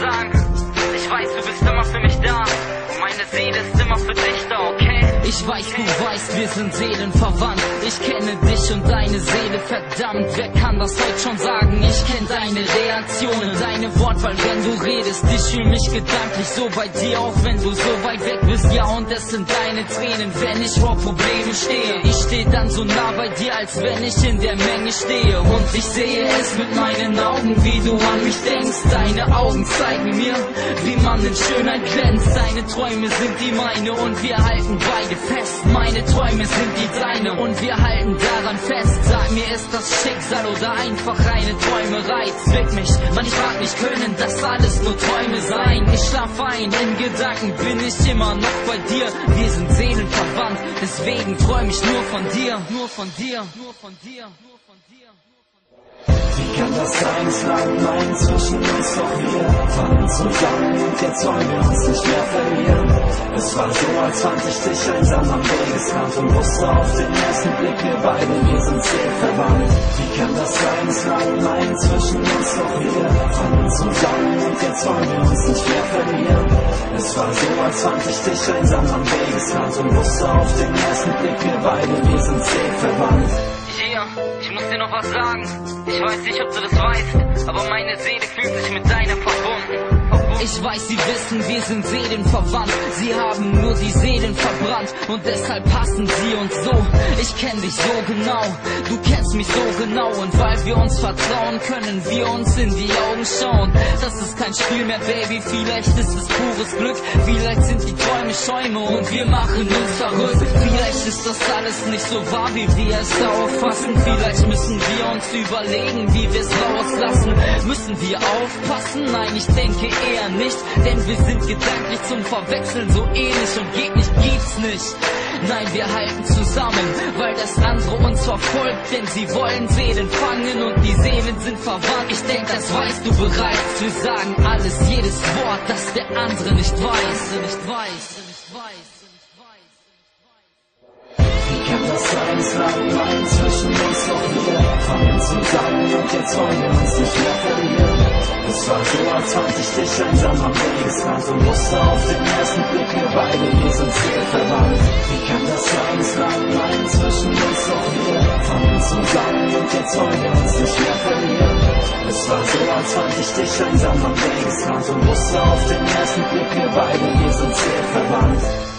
sagen. Ich weiß, du bist immer für mich da und meine Seele ist immer für dich da, okay? Ich weiß, du weißt, wir sind seelenverwandt. Ich kenne dich und deine Seele, verdammt. Wer kann das heute schon sagen? Ich kenne deine Reaktionen, deine Wortwahl, wenn du redest. Ich fühl mich gedanklich so bei dir, auch wenn du so weit weg bist. Ja, und es sind deine Tränen, wenn ich vor Problemen stehe. Ich stehe dann so nah bei dir, als wenn ich in der Menge stehe. Und ich sehe es mit meinen Augen, wie du an mich denkst. Deine Augen zeigen mir, wie man in Schönheit glänzt. Deine Träume sind die meine und wir halten beide fest. Meine Träume sind die deine und wir halten daran fest. Sag mir, ist das Schicksal oder einfach eine Träumerei? Zwick mich, Mann, ich frag mich, können das alles nur Träume sein? Ich schlaf ein, in Gedanken bin ich immer noch bei dir. Wir sind seelenverwandt, deswegen träum ich nur von dir. Nur von dir, nur von dir, nur von dir. Wie kann das sein, es lag mein zwischen uns, doch wir fanden zusammen und jetzt wollen wir uns nicht mehr verlieren. Es war so, als fand ich dich einsam am Wegesrand und wusste auf den ersten Blick, wir beide, wir sind seelenverwandt. Wie kann das sein, es lag mein zwischen uns, doch wir fanden zusammen und jetzt wollen wir uns nicht mehr verlieren. Es war so, als fand ich dich einsam am Wegesrand und wusste auf den ersten Blick, wir beide, wir sind seelenverwandt. Ich muss dir noch was sagen. Ich weiß nicht, ob du das weißt, aber meine Seele fühlt sich mit deiner verbunden. Ich weiß, sie wissen, wir sind seelenverwandt. Sie haben nur die Seelen verbrannt und deshalb passen sie uns so. Ich kenn dich so genau, du kennst mich so genau. Und weil wir uns vertrauen, können wir uns in die Augen schauen. Das ist kein Spiel mehr, Baby, vielleicht ist es pures Glück. Vielleicht sind die Träume Schäume und wir machen uns verrückt. Vielleicht ist das alles nicht so wahr, wie wir es auffassen. Vielleicht müssen wir uns überlegen, wie wir es rauslassen. Müssen wir aufpassen? Nein, ich denke eher nicht, denn wir sind gedanklich zum Verwechseln so ähnlich und geht nicht, gibt's nicht. Nein, wir halten zusammen, weil das andere uns verfolgt, denn sie wollen Seelen fangen und die Seelen sind verwandt. Ich denk, das weißt du bereits, wir sagen alles, jedes Wort, das der andere nicht weiß. Wie kann das sein, es lag mein zwischen uns, doch wir fanden zusammen und jetzt wollen wir uns nicht mehr verlieren. Es war so, als fand ich dich einsam am Wegesrand und wusste auf den ersten Blick, wir beide, wir sind seelenverwandt. Wie kann das sein, es lag mein zwischen uns, doch wir fanden zusammen und jetzt wollen wir uns nicht mehr verlieren. Es war so, als fand ich dich einsam am Wegesrand und wusste auf den ersten Blick, wir beide, wir sind seelenverwandt.